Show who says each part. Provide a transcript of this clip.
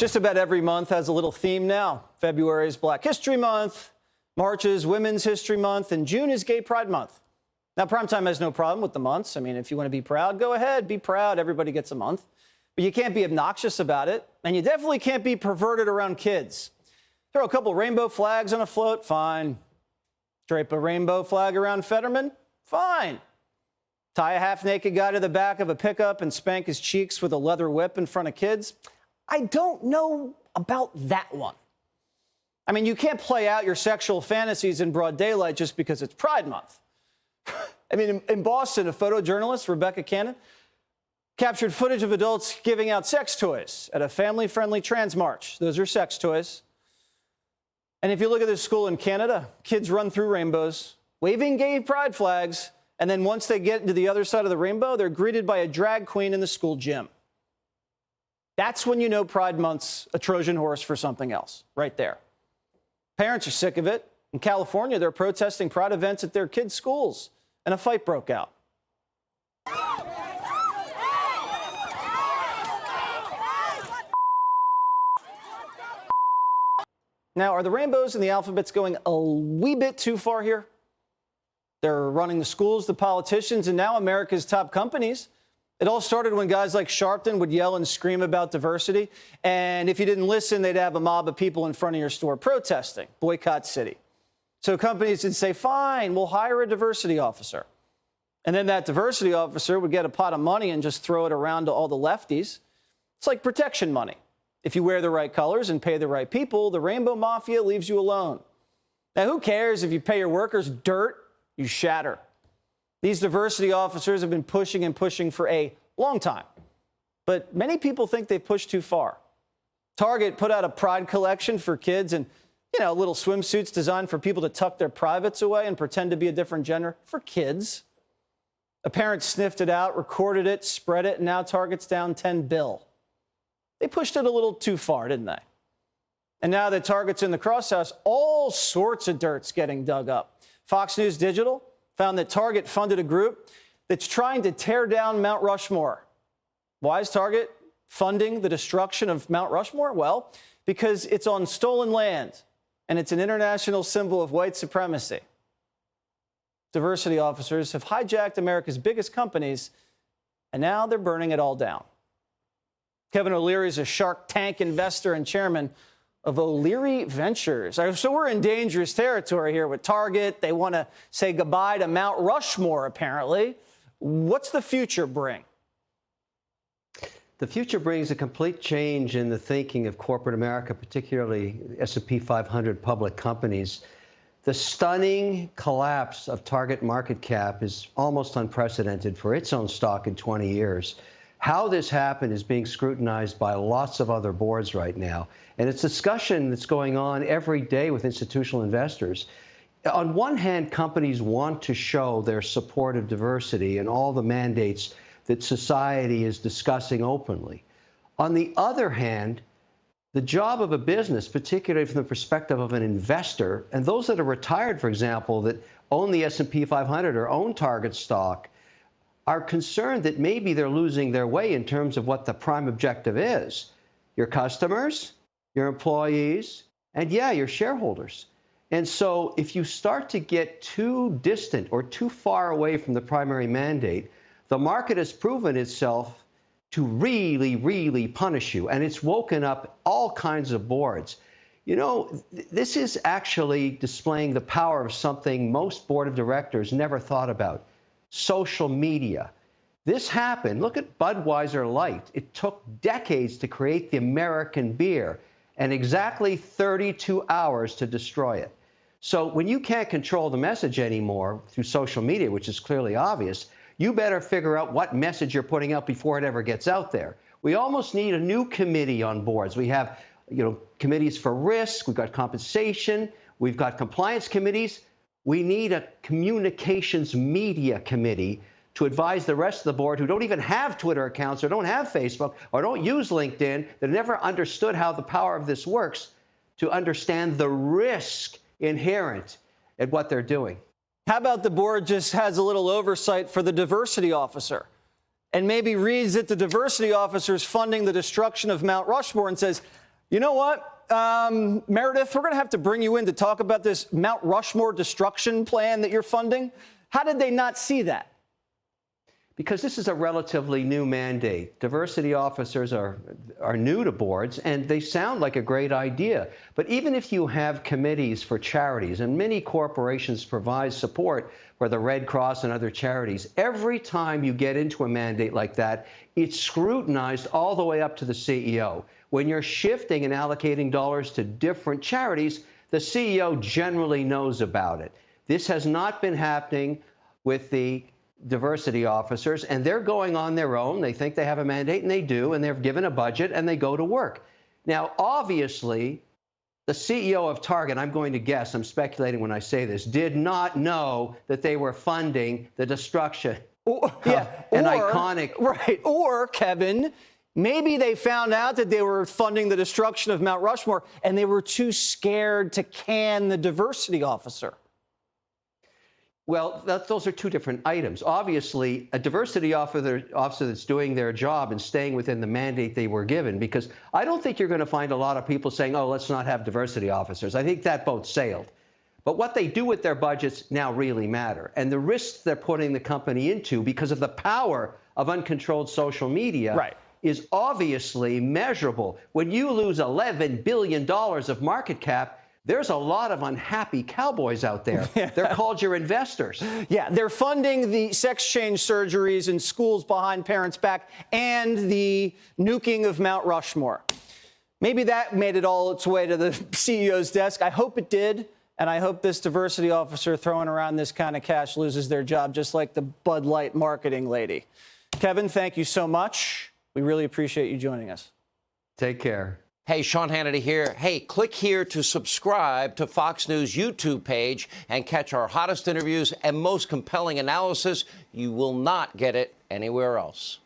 Speaker 1: Just about every month has a little theme now. February is Black History Month, March is Women's History Month, and June is Gay Pride Month. Now, Primetime has no problem with the months. I mean, if you want to be proud, go ahead, be proud. Everybody gets a month. But you can't be obnoxious about it, and you definitely can't be perverted around kids. Throw a couple rainbow flags on a float, fine. Drape a rainbow flag around Fetterman, fine. Tie a half-naked guy to the back of a pickup and spank his cheeks with a leather whip in front of kids. I don't know about that one. I mean, you can't play out your sexual fantasies in broad daylight just because it's Pride Month. I mean, in Boston, a photojournalist, Rebecca Cannon, captured footage of adults giving out sex toys at a family-friendly trans march. Those are sex toys. And if you look at this school in Canada, kids run through rainbows, waving gay pride flags, and then once they get to the other side of the rainbow, they're greeted by a drag queen in the school gym. That's when you know Pride Month's a Trojan horse for something else, right there. Parents are sick of it. In California, they're protesting Pride events at their kids' schools, and a fight broke out. Now, are the rainbows and the alphabets going a wee bit too far here? They're running the schools, the politicians, and now America's top companies. It all started when guys like Sharpton would yell and scream about diversity. And if you didn't listen, they'd have a mob of people in front of your store protesting, boycott city. So companies would say, fine, we'll hire a diversity officer. And then that diversity officer would get a pot of money and just throw it around to all the lefties. It's like protection money. If you wear the right colors and pay the right people, the rainbow mafia leaves you alone. Now, who cares if you pay your workers dirt? You shatter. These diversity officers have been pushing and pushing for a long time. But many people think they've pushed too far. Target put out a pride collection for kids and, little swimsuits designed for people to tuck their privates away and pretend to be a different gender for kids. A parent sniffed it out, recorded it, spread it, and now Target's down $10 billion. They pushed it a little too far, didn't they? And now that Target's in the crosshouse, all sorts of dirt's getting dug up. Fox News Digital found that Target funded a group that's trying to tear down Mount Rushmore. Why is Target funding the destruction of Mount Rushmore? Well, because it's on stolen land, and it's an international symbol of white supremacy. Diversity officers have hijacked America's biggest companies, and now they're burning it all down. Kevin O'Leary is a Shark Tank investor and chairman of O'Leary Ventures. So we're in dangerous territory here with Target. They want to say goodbye to Mount Rushmore, apparently. What's the future bring?
Speaker 2: The future brings a complete change in the thinking of corporate America, particularly S&P 500 public companies. The stunning collapse of Target market cap is almost unprecedented for its own stock in 20 years. How this happened is being scrutinized by lots of other boards right now. And it's discussion that's going on every day with institutional investors. On one hand, companies want to show their support of diversity and all the mandates that society is discussing openly. On the other hand, the job of a business, particularly from the perspective of an investor, and those that are retired, for example, that own the S&P 500 or own Target stock, are concerned that maybe they're losing their way in terms of what the prime objective is. Your customers, your employees, and yeah, your shareholders. And so if you start to get too distant or too far away from the primary mandate, the market has proven itself to really, really punish you. And it's woken up all kinds of boards. This is actually displaying the power of something most board of directors never thought about. Social media. This happened. Look at Budweiser Light. It took decades to create the American beer and exactly 32 hours to destroy it. So when you can't control the message anymore through social media, which is clearly obvious, you better figure out what message you're putting out before it ever gets out there. We almost need a new committee on boards. We have, committees for risk. We've got compensation. We've got compliance committees. We need a communications media committee to advise the rest of the board who don't even have Twitter accounts or don't have Facebook or don't use LinkedIn, that never understood how the power of this works, to understand the risk inherent in what they're doing.
Speaker 1: How about the board just has a little oversight for the diversity officer and maybe reads that the diversity officer is funding the destruction of Mount Rushmore and says, You know what, Meredith, we're going to have to bring you in to talk about this Mount Rushmore destruction plan that you're funding. How did they not see that?
Speaker 2: Because this is a relatively new mandate. Diversity officers are new to boards, and they sound like a great idea. But even if you have committees for charities, and many corporations provide support for the Red Cross and other charities, every time you get into a mandate like that, it's scrutinized all the way up to the CEO. When you're shifting and allocating dollars to different charities, the CEO generally knows about it. This has not been happening with the diversity officers, and they're going on their own. They think they have a mandate, and they do, and they're given a budget, and they go to work. Now, obviously, the CEO of Target, I'm going to guess, I'm speculating when I say this, did not know that they were funding the destruction of an iconic...
Speaker 1: Right, or, Kevin, maybe they found out that they were funding the destruction of Mount Rushmore, and they were too scared to can the diversity officer.
Speaker 2: Well, those are two different items. Obviously, a diversity officer that's doing their job and staying within the mandate they were given, because I don't think you're going to find a lot of people saying, oh, let's not have diversity officers. I think that boat sailed. But what they do with their budgets now really matter. And the risks they're putting the company into because of the power of uncontrolled social media is obviously measurable. When you lose $11 billion of market cap, there's a lot of unhappy cowboys out there. They're called your investors.
Speaker 1: Yeah, they're funding the sex change surgeries in schools behind parents' back and the nuking of Mount Rushmore. Maybe that made it all its way to the CEO's desk. I hope it did. And I hope this diversity officer throwing around this kind of cash loses their job, just like the Bud Light marketing lady. Kevin, thank you so much. We really appreciate you joining us.
Speaker 2: Take care.
Speaker 3: Hey, Sean Hannity here. Hey, click here to subscribe to Fox News YouTube page and catch our hottest interviews and most compelling analysis. You will not get it anywhere else.